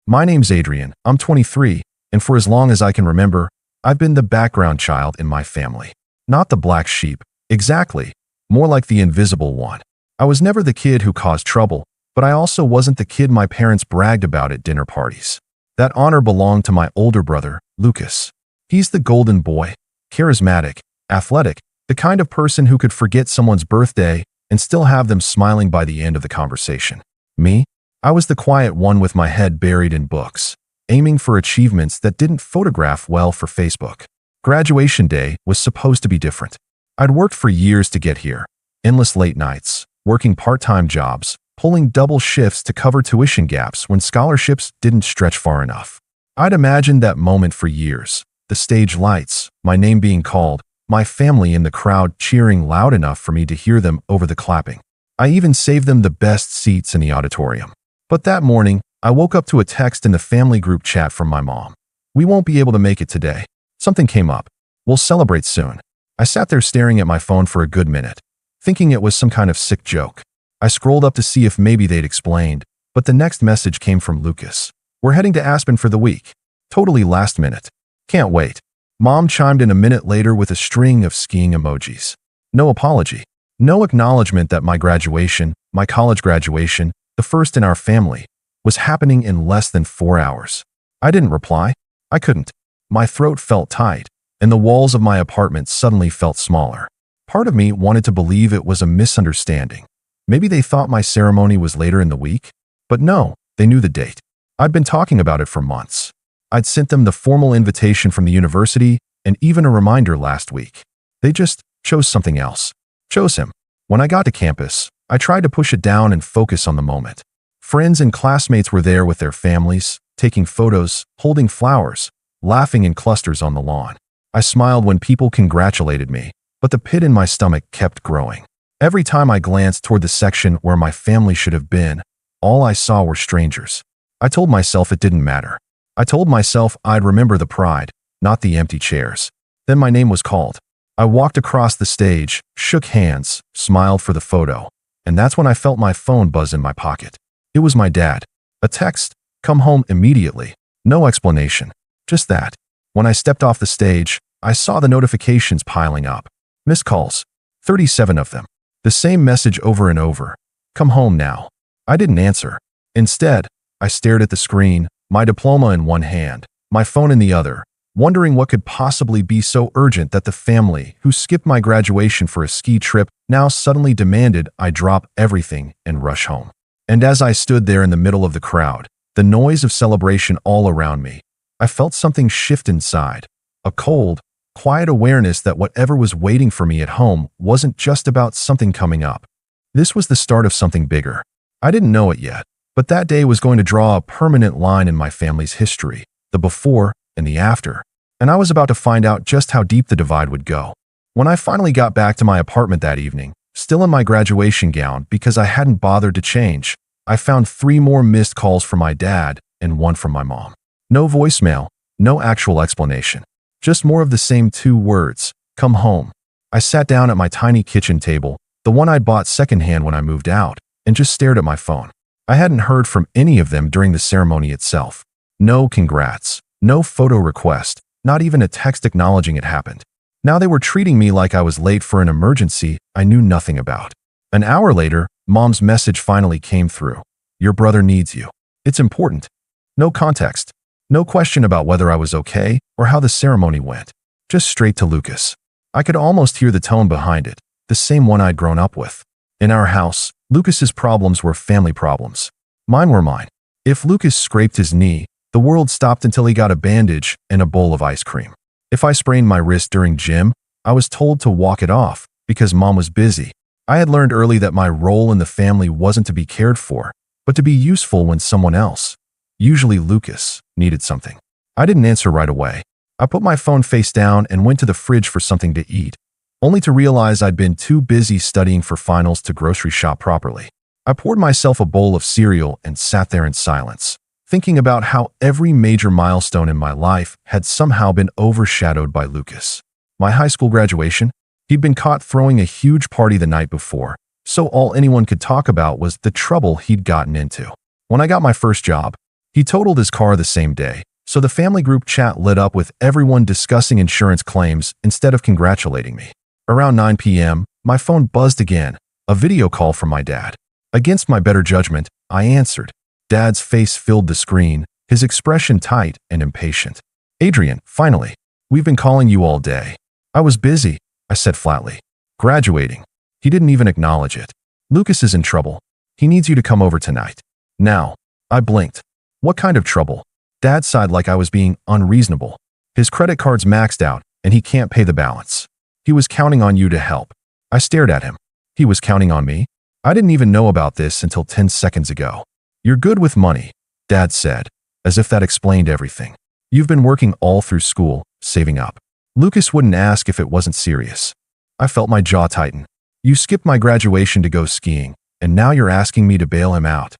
My name's Adrian, I'm 23, and for as long as I can remember, I've been the background child in my family. Not the black sheep, exactly, more like the invisible one. I was never the kid who caused trouble, but I also wasn't the kid my parents bragged about at dinner parties. That honor belonged to my older brother, Lucas. He's the golden boy, charismatic, athletic, the kind of person who could forget someone's birthday and still have them smiling by the end of the conversation. Me? I was the quiet one with my head buried in books, aiming for achievements that didn't photograph well for Facebook. Graduation day was supposed to be different. I'd worked for years to get here, endless late nights, working part-time jobs, pulling double shifts to cover tuition gaps when scholarships didn't stretch far enough. I'd imagined that moment for years, the stage lights, my name being called, my family in the crowd cheering loud enough for me to hear them over the clapping. I even saved them the best seats in the auditorium. But that morning, I woke up to a text in the family group chat from my mom. "We won't be able to make it today. Something came up. We'll celebrate soon." I sat there staring at my phone for a good minute, thinking it was some kind of sick joke. I scrolled up to see if maybe they'd explained, but the next message came from Lucas. "We're heading to Aspen for the week. Totally last minute. Can't wait." Mom chimed in a minute later with a string of skiing emojis. No apology. No acknowledgement that my graduation, my college graduation, the first in our family, was happening in less than 4 hours. I didn't reply. I couldn't. My throat felt tight, and the walls of my apartment suddenly felt smaller. Part of me wanted to believe it was a misunderstanding. Maybe they thought my ceremony was later in the week? But no, they knew the date. I'd been talking about it for months. I'd sent them the formal invitation from the university and even a reminder last week. They just chose something else. Chose him. When I got to campus, I tried to push it down and focus on the moment. Friends and classmates were there with their families, taking photos, holding flowers, laughing in clusters on the lawn. I smiled when people congratulated me, but the pit in my stomach kept growing. Every time I glanced toward the section where my family should have been, all I saw were strangers. I told myself it didn't matter. I told myself I'd remember the pride, not the empty chairs. Then my name was called. I walked across the stage, shook hands, smiled for the photo, and that's when I felt my phone buzz in my pocket. It was my dad. A text, "Come home immediately." No explanation. Just that. When I stepped off the stage, I saw the notifications piling up. Missed calls. 37 of them. The same message over and over. "Come home now." I didn't answer. Instead, I stared at the screen, my diploma in one hand, my phone in the other, wondering what could possibly be so urgent that the family, who skipped my graduation for a ski trip, now suddenly demanded I drop everything and rush home. And as I stood there in the middle of the crowd, the noise of celebration all around me, I felt something shift inside. A cold, quiet awareness that whatever was waiting for me at home wasn't just about something coming up. This was the start of something bigger. I didn't know it yet, but that day was going to draw a permanent line in my family's history, the before and the after. And I was about to find out just how deep the divide would go. When I finally got back to my apartment that evening, still in my graduation gown because I hadn't bothered to change, I found 3 more missed calls from my dad and 1 from my mom. No voicemail, no actual explanation. Just more of the same 2 words, "Come home." I sat down at my tiny kitchen table, the one I'd bought secondhand when I moved out, and just stared at my phone. I hadn't heard from any of them during the ceremony itself. No congrats, no photo request, not even a text acknowledging it happened. Now they were treating me like I was late for an emergency I knew nothing about. An hour later, Mom's message finally came through. "Your brother needs you. It's important." No context. No question about whether I was okay or how the ceremony went. Just straight to Lucas. I could almost hear the tone behind it, the same one I'd grown up with. In our house, Lucas's problems were family problems. Mine were mine. If Lucas scraped his knee, the world stopped until he got a bandage and a bowl of ice cream. If I sprained my wrist during gym, I was told to walk it off because Mom was busy. I had learned early that my role in the family wasn't to be cared for, but to be useful when someone else, usually Lucas, needed something. I didn't answer right away. I put my phone face down and went to the fridge for something to eat, only to realize I'd been too busy studying for finals to grocery shop properly. I poured myself a bowl of cereal and sat there in silence, thinking about how every major milestone in my life had somehow been overshadowed by Lucas. My high school graduation? He'd been caught throwing a huge party the night before, so all anyone could talk about was the trouble he'd gotten into. When I got my first job, He totaled his car the same day, so the family group chat lit up with everyone discussing insurance claims instead of congratulating me. Around 9 p.m., my phone buzzed again, a video call from my dad. Against my better judgment, I answered. Dad's face filled the screen, his expression tight and impatient. "Adrian, finally. We've been calling you all day." "I was busy," I said flatly. "Graduating." He didn't even acknowledge it. "Lucas is in trouble. He needs you to come over tonight." "Now." I blinked. "What kind of trouble?" Dad sighed like I was being unreasonable. "His credit card's maxed out, and he can't pay the balance. He was counting on you to help." I stared at him. He was counting on me? I didn't even know about this until 10 seconds ago. "You're good with money," Dad said, as if that explained everything. "You've been working all through school, saving up. Lucas wouldn't ask if it wasn't serious." I felt my jaw tighten. "You skipped my graduation to go skiing, and now you're asking me to bail him out."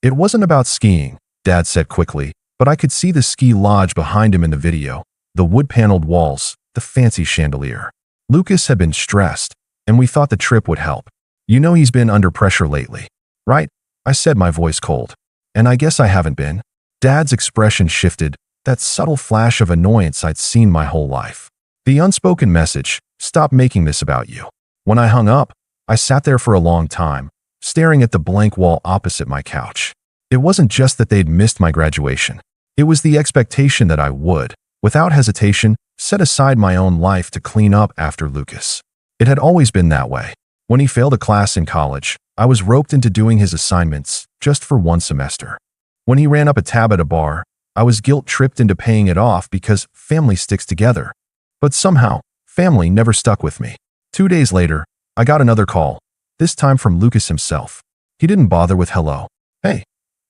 "It wasn't about skiing," Dad said quickly, but I could see the ski lodge behind him in the video, the wood-paneled walls, the fancy chandelier. Lucas had been stressed, and we thought the trip would help. "You know he's been under pressure lately, right?" I said, my voice cold. "And I guess I haven't been." Dad's expression shifted, that subtle flash of annoyance I'd seen my whole life. The unspoken message, "Stop making this about you." When I hung up, I sat there for a long time, staring at the blank wall opposite my couch. It wasn't just that they'd missed my graduation. It was the expectation that I would, without hesitation, set aside my own life to clean up after Lucas. It had always been that way. When he failed a class in college, I was roped into doing his assignments just for one semester. When he ran up a tab at a bar, I was guilt-tripped into paying it off because family sticks together. But somehow, family never stuck with me. 2 days later, I got another call, this time from Lucas himself. He didn't bother with hello. "Hey,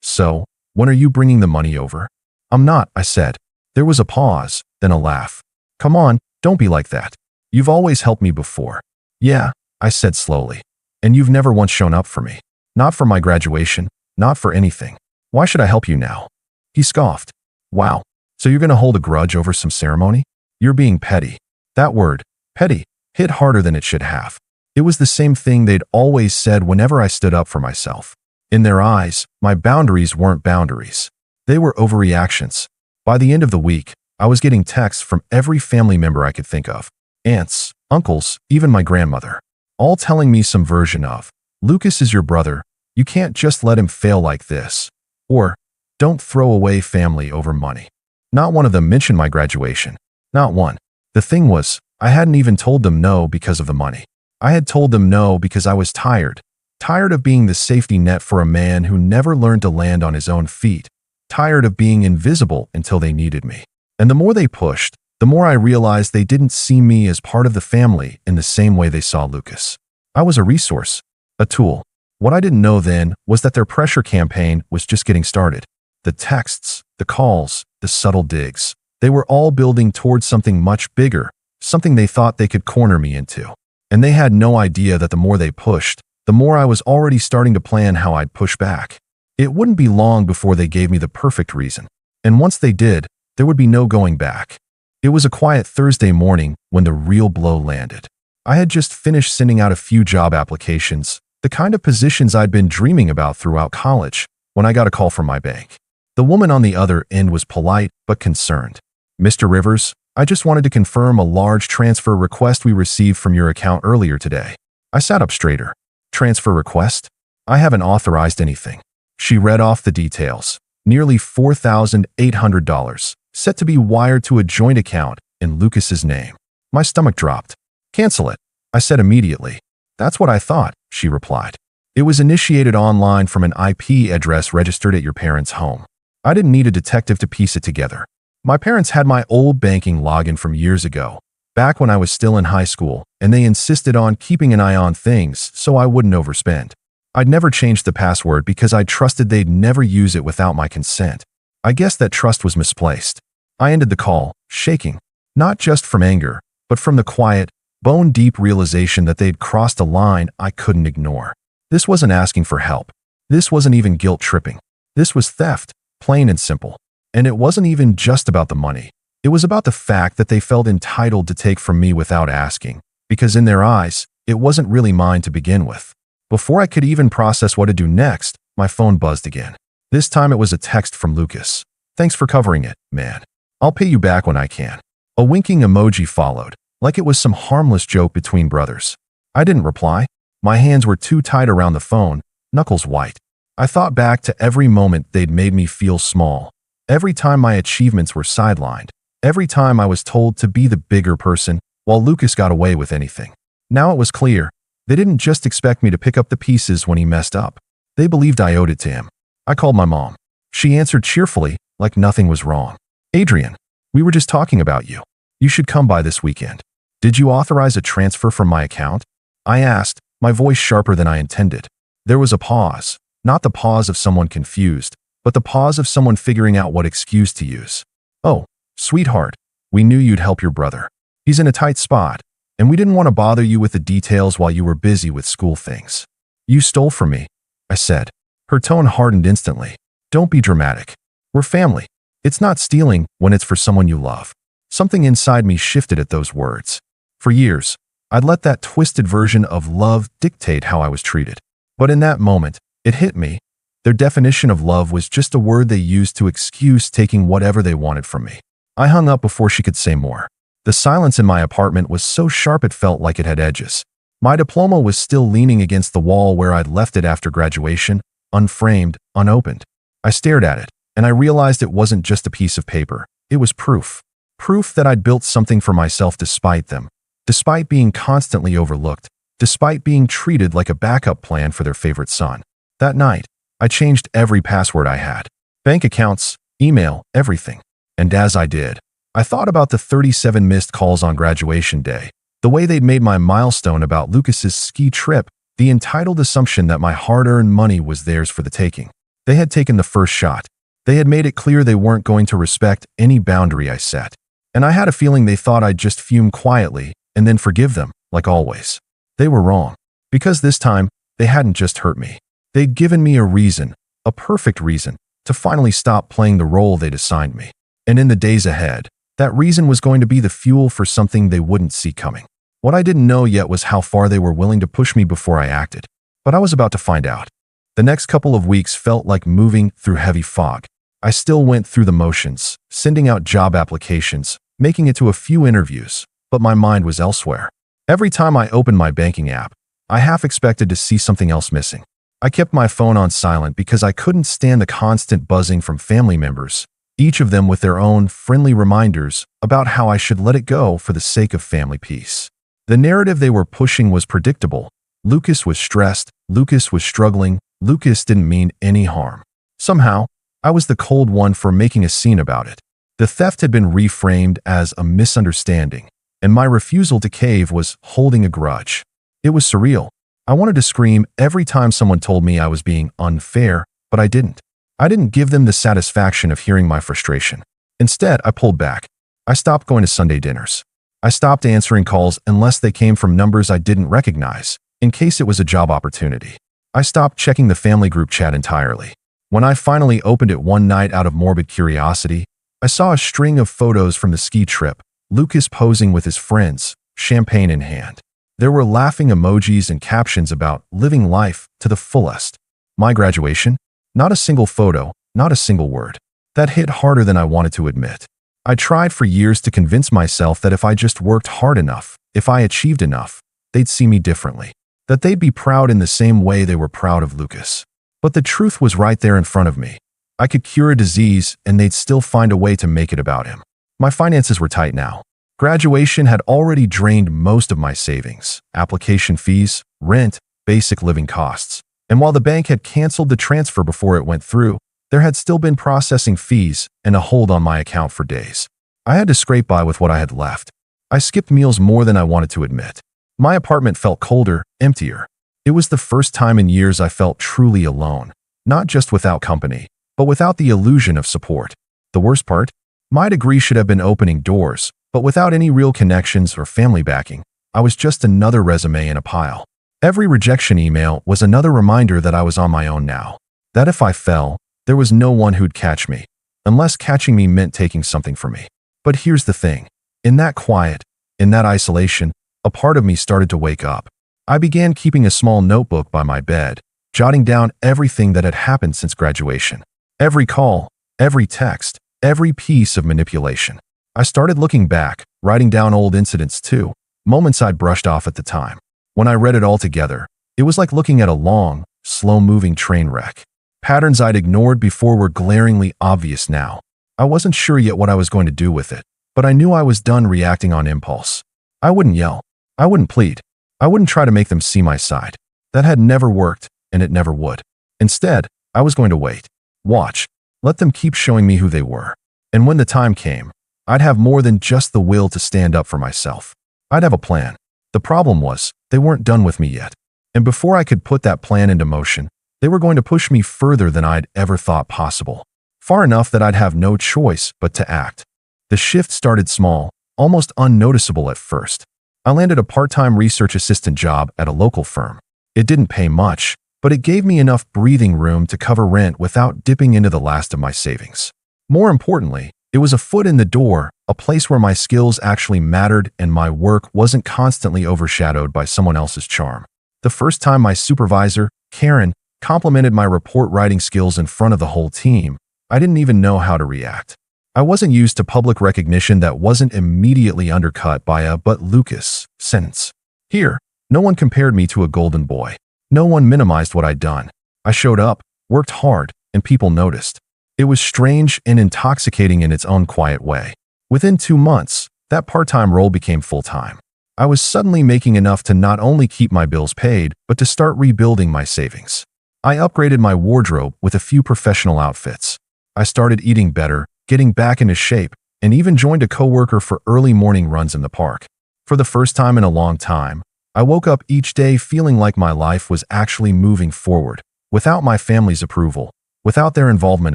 so, when are you bringing the money over?" "I'm not," I said. There was a pause, then a laugh. "Come on, don't be like that. You've always helped me before." "Yeah," I said slowly. "And you've never once shown up for me. Not for my graduation, not for anything. Why should I help you now?" He scoffed. "Wow, so you're gonna hold a grudge over some ceremony? You're being petty." That word, petty, hit harder than it should have. It was the same thing they'd always said whenever I stood up for myself. In their eyes, my boundaries weren't boundaries. They were overreactions. By the end of the week, I was getting texts from every family member I could think of. Aunts, uncles, even my grandmother. All telling me some version of, "Lucas is your brother. You can't just let him fail like this." Or, "Don't throw away family over money." Not one of them mentioned my graduation. Not one. The thing was, I hadn't even told them no because of the money. I had told them no because I was tired. Tired of being the safety net for a man who never learned to land on his own feet. Tired of being invisible until they needed me. And the more they pushed, the more I realized they didn't see me as part of the family in the same way they saw Lucas. I was a resource, a tool. What I didn't know then was that their pressure campaign was just getting started. The texts, the calls, the subtle digs. They were all building towards something much bigger, something they thought they could corner me into. And they had no idea that the more they pushed, the more I was already starting to plan how I'd push back. It wouldn't be long before they gave me the perfect reason. And once they did, there would be no going back. It was a quiet Thursday morning when the real blow landed. I had just finished sending out a few job applications, the kind of positions I'd been dreaming about throughout college, when I got a call from my bank. The woman on the other end was polite but concerned. "Mr. Rivers, I just wanted to confirm a large transfer request we received from your account earlier today." I sat up straighter. "Transfer request? I haven't authorized anything." She read off the details. Nearly $4,800, set to be wired to a joint account in Lucas's name. My stomach dropped. "Cancel it," I said immediately. "That's what I thought," she replied. "It was initiated online from an IP address registered at your parents' home. I didn't need a detective to piece it together. My parents had my old banking login from years ago, back when I was still in high school, and they insisted on keeping an eye on things so I wouldn't overspend. I'd never changed the password because I trusted they'd never use it without my consent. I guess that trust was misplaced. I ended the call, shaking, not just from anger, but from the quiet, bone-deep realization that they'd crossed a line I couldn't ignore. This wasn't asking for help. This wasn't even guilt-tripping. This was theft, plain and simple. And it wasn't even just about the money. It was about the fact that they felt entitled to take from me without asking, because in their eyes, it wasn't really mine to begin with. Before I could even process what to do next, my phone buzzed again. This time it was a text from Lucas. "Thanks for covering it, man. I'll pay you back when I can." A winking emoji followed, like it was some harmless joke between brothers. I didn't reply. My hands were too tight around the phone, knuckles white. I thought back to every moment they'd made me feel small. Every time my achievements were sidelined. Every time I was told to be the bigger person, while Lucas got away with anything. Now it was clear. They didn't just expect me to pick up the pieces when he messed up. They believed I owed it to him. I called my mom. She answered cheerfully, like nothing was wrong. "Adrian, we were just talking about you. You should come by this weekend." "Did you authorize a transfer from my account?" I asked, my voice sharper than I intended. There was a pause, not the pause of someone confused, but the pause of someone figuring out what excuse to use. "Oh, sweetheart, we knew you'd help your brother. He's in a tight spot, and we didn't want to bother you with the details while you were busy with school things." "You stole from me," I said. Her tone hardened instantly. "Don't be dramatic. We're family. It's not stealing when it's for someone you love." Something inside me shifted at those words. For years, I'd let that twisted version of love dictate how I was treated. But in that moment, it hit me. Their definition of love was just a word they used to excuse taking whatever they wanted from me. I hung up before she could say more. The silence in my apartment was so sharp it felt like it had edges. My diploma was still leaning against the wall where I'd left it after graduation, unframed, unopened. I stared at it, and I realized it wasn't just a piece of paper. It was proof. Proof that I'd built something for myself despite them. Despite being constantly overlooked, despite being treated like a backup plan for their favorite son. That night, I changed every password I had. Bank accounts, email, everything. And as I did, I thought about the 37 missed calls on graduation day, the way they'd made my milestone about Lucas's ski trip, the entitled assumption that my hard-earned money was theirs for the taking. They had taken the first shot. They had made it clear they weren't going to respect any boundary I set. And I had a feeling they thought I'd just fume quietly and then forgive them, like always. They were wrong. Because this time, they hadn't just hurt me. They'd given me a reason, a perfect reason, to finally stop playing the role they'd assigned me. And in the days ahead, that reason was going to be the fuel for something they wouldn't see coming. What I didn't know yet was how far they were willing to push me before I acted. But I was about to find out. The next couple of weeks felt like moving through heavy fog. I still went through the motions, sending out job applications, making it to a few interviews, but my mind was elsewhere. Every time I opened my banking app, I half expected to see something else missing. I kept my phone on silent because I couldn't stand the constant buzzing from family members, each of them with their own friendly reminders about how I should let it go for the sake of family peace. The narrative they were pushing was predictable. Lucas was stressed, Lucas was struggling, Lucas didn't mean any harm. Somehow, I was the cold one for making a scene about it. The theft had been reframed as a misunderstanding, and my refusal to cave was holding a grudge. It was surreal. I wanted to scream every time someone told me I was being unfair, but I didn't. I didn't give them the satisfaction of hearing my frustration. Instead, I pulled back. I stopped going to Sunday dinners. I stopped answering calls unless they came from numbers I didn't recognize, in case it was a job opportunity. I stopped checking the family group chat entirely. When I finally opened it one night out of morbid curiosity, I saw a string of photos from the ski trip, Lucas posing with his friends, champagne in hand. There were laughing emojis and captions about living life to the fullest. My graduation? Not a single photo, not a single word. That hit harder than I wanted to admit. I tried for years to convince myself that if I just worked hard enough, if I achieved enough, they'd see me differently. That they'd be proud in the same way they were proud of Lucas. But the truth was right there in front of me. I could cure a disease and they'd still find a way to make it about him. My finances were tight now. Graduation had already drained most of my savings, application fees, rent, basic living costs. And while the bank had canceled the transfer before it went through, there had still been processing fees and a hold on my account for days. I had to scrape by with what I had left. I skipped meals more than I wanted to admit. My apartment felt colder, emptier. It was the first time in years I felt truly alone, not just without company, but without the illusion of support. The worst part? My degree should have been opening doors, but without any real connections or family backing, I was just another resume in a pile. Every rejection email was another reminder that I was on my own now. That if I fell, there was no one who'd catch me, unless catching me meant taking something from me. But here's the thing. In that quiet, in that isolation, a part of me started to wake up. I began keeping a small notebook by my bed, jotting down everything that had happened since graduation. Every call, every text, every piece of manipulation. I started looking back, writing down old incidents too, moments I'd brushed off at the time. When I read it all together, it was like looking at a long, slow-moving train wreck. Patterns I'd ignored before were glaringly obvious now. I wasn't sure yet what I was going to do with it, but I knew I was done reacting on impulse. I wouldn't yell. I wouldn't plead. I wouldn't try to make them see my side. That had never worked, and it never would. Instead, I was going to wait. Watch. Let them keep showing me who they were. And when the time came, I'd have more than just the will to stand up for myself. I'd have a plan. The problem was, they weren't done with me yet. And before I could put that plan into motion, they were going to push me further than I'd ever thought possible. Far enough that I'd have no choice but to act. The shift started small, almost unnoticeable at first. I landed a part-time research assistant job at a local firm. It didn't pay much, but it gave me enough breathing room to cover rent without dipping into the last of my savings. More importantly, it was a foot in the door, a place where my skills actually mattered and my work wasn't constantly overshadowed by someone else's charm. The first time my supervisor, Karen, complimented my report writing skills in front of the whole team, I didn't even know how to react. I wasn't used to public recognition that wasn't immediately undercut by a "but Lucas" sentence. Here, no one compared me to a golden boy. No one minimized what I'd done. I showed up, worked hard, and people noticed. It was strange and intoxicating in its own quiet way. Within 2 months, that part-time role became full-time. I was suddenly making enough to not only keep my bills paid, but to start rebuilding my savings. I upgraded my wardrobe with a few professional outfits. I started eating better, getting back into shape, and even joined a coworker for early morning runs in the park. For the first time in a long time, I woke up each day feeling like my life was actually moving forward, without my family's approval, without their involvement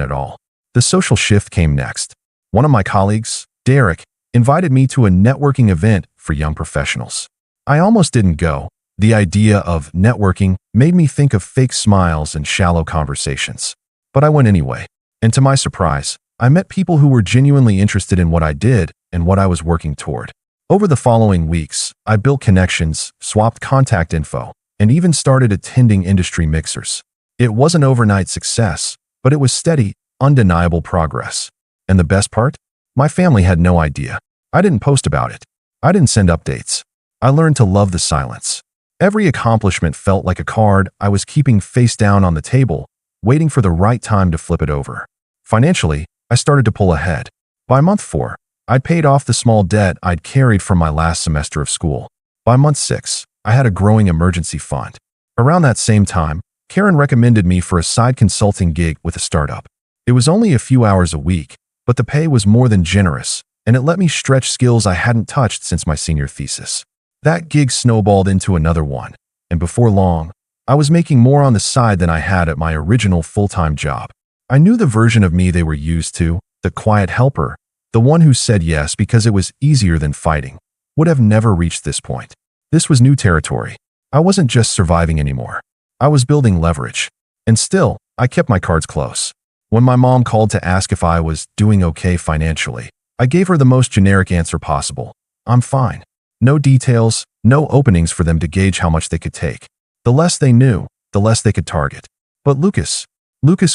at all. The social shift came next. One of my colleagues, Derek, invited me to a networking event for young professionals. I almost didn't go. The idea of networking made me think of fake smiles and shallow conversations. But I went anyway. And to my surprise, I met people who were genuinely interested in what I did and what I was working toward. Over the following weeks, I built connections, swapped contact info, and even started attending industry mixers. It wasn't overnight success, but it was steady, undeniable progress. And the best part? My family had no idea. I didn't post about it. I didn't send updates. I learned to love the silence. Every accomplishment felt like a card I was keeping face down on the table, waiting for the right time to flip it over. Financially, I started to pull ahead. By month 4, I'd paid off the small debt I'd carried from my last semester of school. By month 6, I had a growing emergency fund. Around that same time, Karen recommended me for a side consulting gig with a startup. It was only a few hours a week, but the pay was more than generous, and it let me stretch skills I hadn't touched since my senior thesis. That gig snowballed into another one, and before long, I was making more on the side than I had at my original full-time job. I knew the version of me they were used to, the quiet helper, the one who said yes because it was easier than fighting, would have never reached this point. This was new territory. I wasn't just surviving anymore. I was building leverage. And still, I kept my cards close. When my mom called to ask if I was doing okay financially, I gave her the most generic answer possible. I'm fine. No details, no openings for them to gauge how much they could take. The less they knew, the less they could target. But Lucas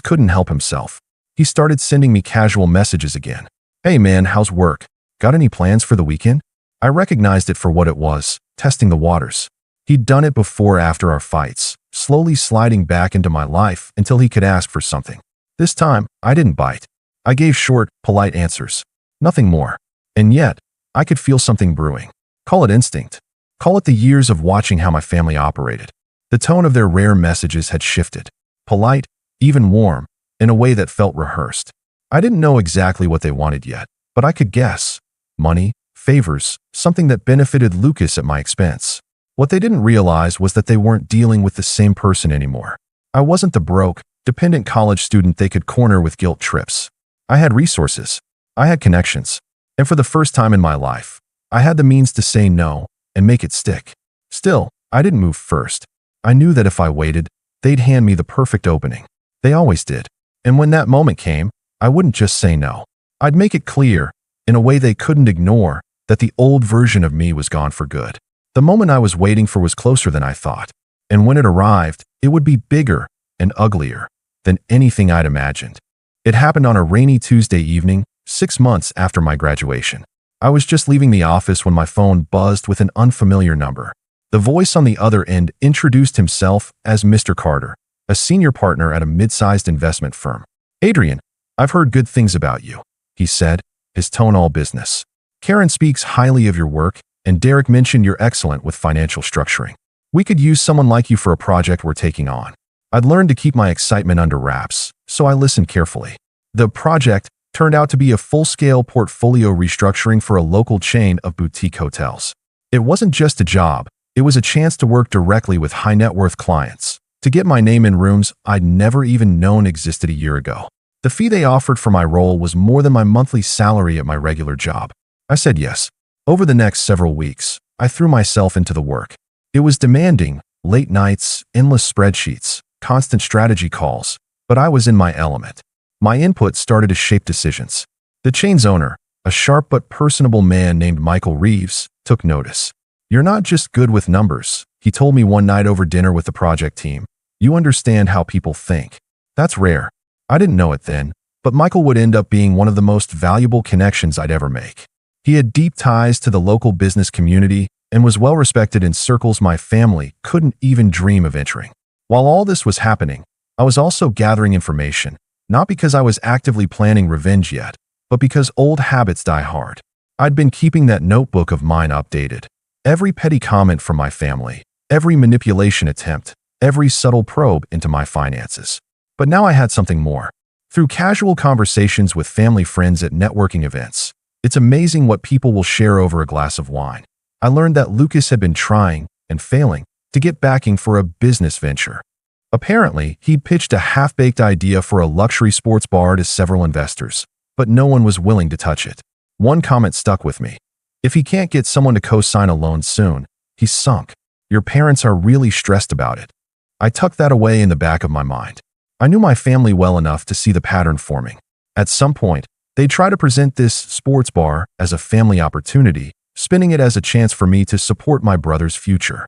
couldn't help himself. He started sending me casual messages again. Hey man, how's work? Got any plans for the weekend? I recognized it for what it was, testing the waters. He'd done it before after our fights, slowly sliding back into my life until he could ask for something. This time, I didn't bite. I gave short, polite answers. Nothing more. And yet, I could feel something brewing. Call it instinct. Call it the years of watching how my family operated. The tone of their rare messages had shifted. Polite, even warm, in a way that felt rehearsed. I didn't know exactly what they wanted yet, but I could guess. Money, favors, something that benefited Lucas at my expense. What they didn't realize was that they weren't dealing with the same person anymore. I wasn't the broke, dependent college student they could corner with guilt trips. I had resources. I had connections. And for the first time in my life, I had the means to say no and make it stick. Still, I didn't move first. I knew that if I waited, they'd hand me the perfect opening. They always did. And when that moment came, I wouldn't just say no. I'd make it clear, in a way they couldn't ignore, that the old version of me was gone for good. The moment I was waiting for was closer than I thought. And when it arrived, it would be bigger and uglier than anything I'd imagined. It happened on a rainy Tuesday evening, 6 months after my graduation. I was just leaving the office when my phone buzzed with an unfamiliar number. The voice on the other end introduced himself as Mr. Carter, a senior partner at a mid-sized investment firm. "Adrian, I've heard good things about you," he said, his tone all business. "Karen speaks highly of your work, and Derek mentioned you're excellent with financial structuring. We could use someone like you for a project we're taking on." I'd learned to keep my excitement under wraps, so I listened carefully. The project turned out to be a full-scale portfolio restructuring for a local chain of boutique hotels. It wasn't just a job, it was a chance to work directly with high-net-worth clients, to get my name in rooms I'd never even known existed a year ago. The fee they offered for my role was more than my monthly salary at my regular job. I said yes. Over the next several weeks, I threw myself into the work. It was demanding, late nights, endless spreadsheets, constant strategy calls, but I was in my element. My input started to shape decisions. The chain's owner, a sharp but personable man named Michael Reeves, took notice. "You're not just good with numbers," he told me one night over dinner with the project team. "You understand how people think." That's rare. I didn't know it then, but Michael would end up being one of the most valuable connections I'd ever make. He had deep ties to the local business community and was well respected in circles my family couldn't even dream of entering. While all this was happening, I was also gathering information, not because I was actively planning revenge yet, but because old habits die hard. I'd been keeping that notebook of mine updated. Every petty comment from my family, every manipulation attempt, every subtle probe into my finances. But now I had something more. Through casual conversations with family friends at networking events, it's amazing what people will share over a glass of wine. I learned that Lucas had been trying, and failing, to get backing for a business venture. Apparently, he'd pitched a half-baked idea for a luxury sports bar to several investors, but no one was willing to touch it. One comment stuck with me. "If he can't get someone to co-sign a loan soon, he's sunk. Your parents are really stressed about it." I tucked that away in the back of my mind. I knew my family well enough to see the pattern forming. At some point, they'd try to present this sports bar as a family opportunity, spinning it as a chance for me to support my brother's future.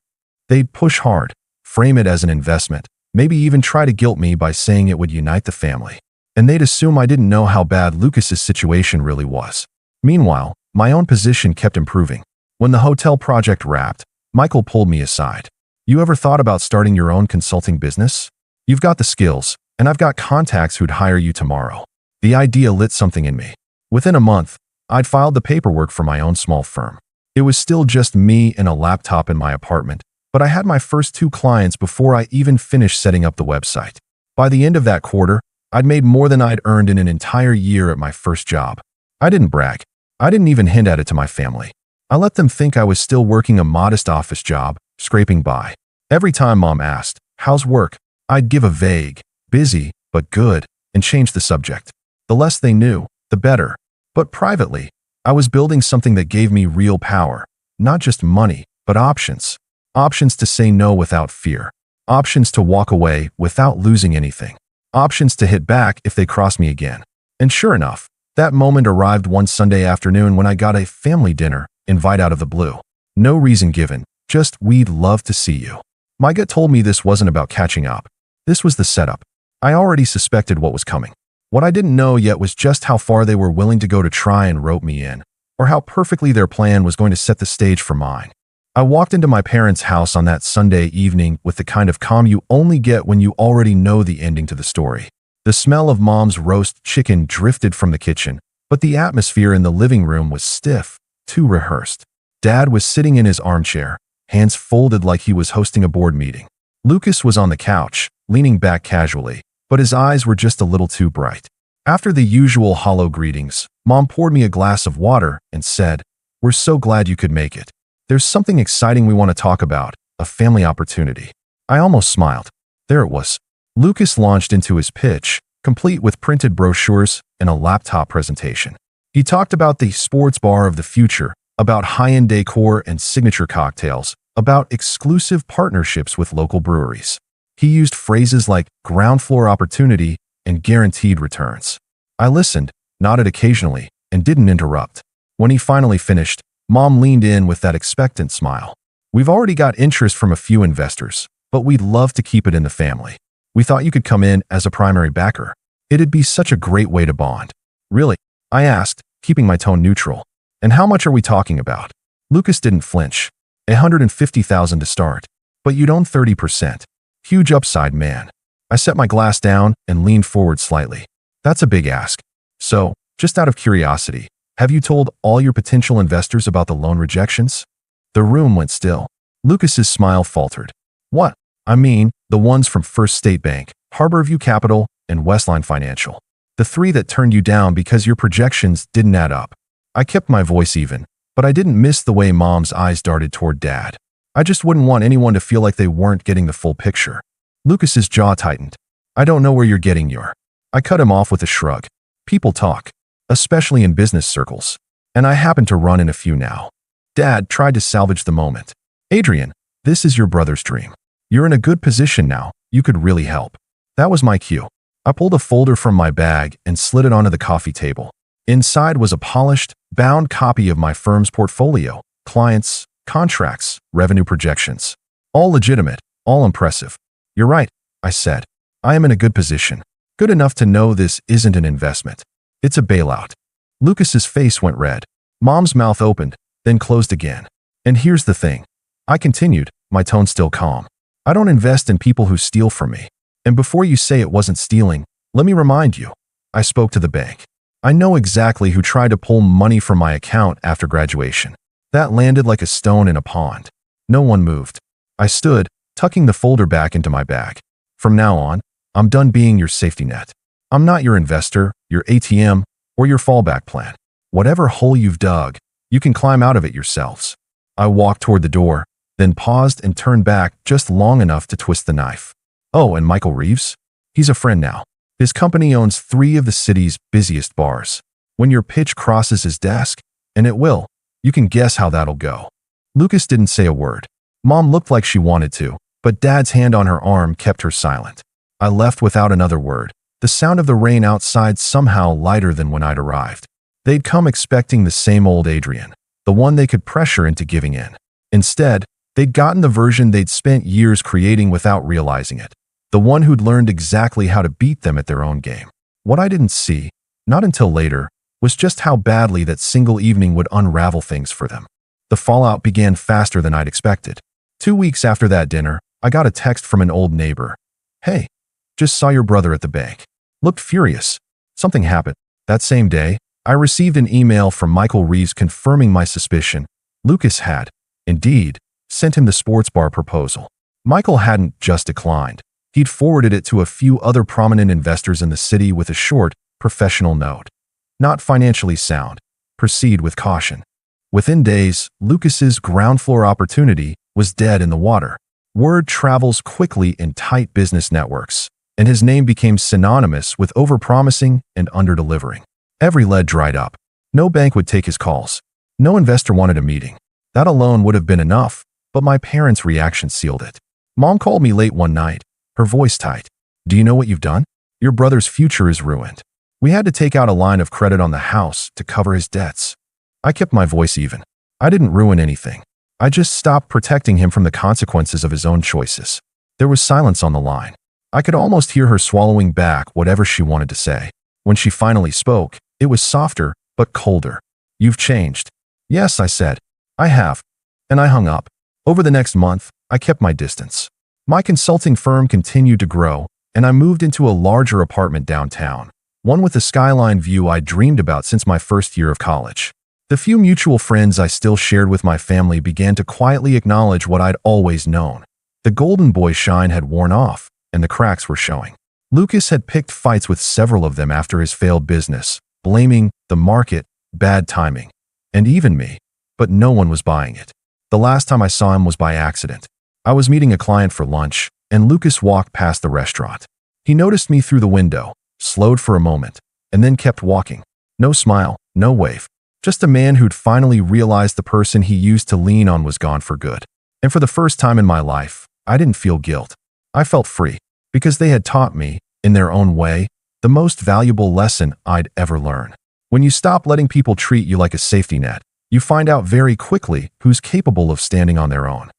They'd push hard, frame it as an investment, maybe even try to guilt me by saying it would unite the family. And they'd assume I didn't know how bad Lucas's situation really was. Meanwhile, my own position kept improving. When the hotel project wrapped, Michael pulled me aside. "You ever thought about starting your own consulting business? You've got the skills, and I've got contacts who'd hire you tomorrow." The idea lit something in me. Within a month, I'd filed the paperwork for my own small firm. It was still just me and a laptop in my apartment, but I had my first 2 clients before I even finished setting up the website. By the end of that quarter, I'd made more than I'd earned in an entire year at my first job. I didn't brag. I didn't even hint at it to my family. I let them think I was still working a modest office job, scraping by. Every time Mom asked, "How's work?" I'd give a vague, "Busy, but good," and change the subject. The less they knew, the better. But privately, I was building something that gave me real power. Not just money, but options. Options to say no without fear. Options to walk away without losing anything. Options to hit back if they crossed me again. And sure enough, that moment arrived one Sunday afternoon when I got a family dinner invite out of the blue. No reason given, just "We'd love to see you." My gut told me this wasn't about catching up. This was the setup. I already suspected what was coming. What I didn't know yet was just how far they were willing to go to try and rope me in, or how perfectly their plan was going to set the stage for mine. I walked into my parents' house on that Sunday evening with the kind of calm you only get when you already know the ending to the story. The smell of Mom's roast chicken drifted from the kitchen, but the atmosphere in the living room was stiff, too rehearsed. Dad was sitting in his armchair, hands folded like he was hosting a board meeting. Lucas was on the couch, leaning back casually, but his eyes were just a little too bright. After the usual hollow greetings, Mom poured me a glass of water and said, "We're so glad you could make it. There's something exciting we want to talk about, a family opportunity." I almost smiled. There it was. Lucas launched into his pitch, complete with printed brochures and a laptop presentation. He talked about the sports bar of the future, about high-end decor and signature cocktails, about exclusive partnerships with local breweries. He used phrases like ground floor opportunity and guaranteed returns. I listened, nodded occasionally, and didn't interrupt. When he finally finished, Mom leaned in with that expectant smile. "We've already got interest from a few investors, but we'd love to keep it in the family. We thought you could come in as a primary backer." It'd be such a great way to bond. Really? I asked, keeping my tone neutral. And how much are we talking about? Lucas didn't flinch. 150,000 to start. But you'd own 30%. Huge upside, man. I set my glass down and leaned forward slightly. That's a big ask. So, just out of curiosity, have you told all your potential investors about the loan rejections? The room went still. Lucas's smile faltered. What? I mean, the ones from First State Bank, Harborview Capital, and Westline Financial. The three that turned you down because your projections didn't add up. I kept my voice even, but I didn't miss the way Mom's eyes darted toward Dad. I just wouldn't want anyone to feel like they weren't getting the full picture. Lucas's jaw tightened. I don't know where you're getting your. I cut him off with a shrug. People talk, especially in business circles. And I happen to run in a few now. Dad tried to salvage the moment. Adrian, this is your brother's dream. You're in a good position now. You could really help. That was my cue. I pulled a folder from my bag and slid it onto the coffee table. Inside was a polished, bound copy of my firm's portfolio, clients, contracts, revenue projections. All legitimate, all impressive. You're right, I said. I am in a good position. Good enough to know this isn't an investment. It's a bailout. Lucas's face went red. Mom's mouth opened, then closed again. And here's the thing. I continued, my tone still calm. I don't invest in people who steal from me. And before you say it wasn't stealing, let me remind you. I spoke to the bank. I know exactly who tried to pull money from my account after graduation. That landed like a stone in a pond. No one moved. I stood, tucking the folder back into my bag. From now on, I'm done being your safety net. I'm not your investor, your ATM, or your fallback plan. Whatever hole you've dug, you can climb out of it yourselves. I walked toward the door, then paused and turned back just long enough to twist the knife. Oh, and Michael Reeves? He's a friend now. His company owns 3 of the city's busiest bars. When your pitch crosses his desk, and it will, you can guess how that'll go. Lucas didn't say a word. Mom looked like she wanted to, but Dad's hand on her arm kept her silent. I left without another word, the sound of the rain outside somehow lighter than when I'd arrived. They'd come expecting the same old Adrian, the one they could pressure into giving in. Instead, they'd gotten the version they'd spent years creating without realizing it. The one who'd learned exactly how to beat them at their own game. What I didn't see, not until later, was just how badly that single evening would unravel things for them. The fallout began faster than I'd expected. 2 weeks after that dinner, I got a text from an old neighbor. Hey, just saw your brother at the bank. Looked furious. Something happened. That same day, I received an email from Michael Reeves confirming my suspicion. Lucas had, indeed, sent him the sports bar proposal. Michael hadn't just declined. He'd forwarded it to a few other prominent investors in the city with a short, professional note. Not financially sound. Proceed with caution. Within days, Lucas's ground floor opportunity was dead in the water. Word travels quickly in tight business networks, and his name became synonymous with overpromising and underdelivering. Every lead dried up. No bank would take his calls. No investor wanted a meeting. That alone would have been enough, but my parents' reaction sealed it. Mom called me late one night, her voice tight. Do you know what you've done? Your brother's future is ruined. We had to take out a line of credit on the house to cover his debts. I kept my voice even. I didn't ruin anything. I just stopped protecting him from the consequences of his own choices. There was silence on the line. I could almost hear her swallowing back whatever she wanted to say. When she finally spoke, it was softer, but colder. You've changed. Yes, I said. I have. And I hung up. Over the next month, I kept my distance. My consulting firm continued to grow, and I moved into a larger apartment downtown, one with a skyline view I'd dreamed about since my first year of college. The few mutual friends I still shared with my family began to quietly acknowledge what I'd always known. The golden boy shine had worn off, and the cracks were showing. Lucas had picked fights with several of them after his failed business, blaming the market, bad timing, and even me, but no one was buying it. The last time I saw him was by accident. I was meeting a client for lunch, and Lucas walked past the restaurant. He noticed me through the window, slowed for a moment, and then kept walking. No smile, no wave. Just a man who'd finally realized the person he used to lean on was gone for good. And for the first time in my life, I didn't feel guilt. I felt free, because they had taught me, in their own way, the most valuable lesson I'd ever learn. When you stop letting people treat you like a safety net, you find out very quickly who's capable of standing on their own.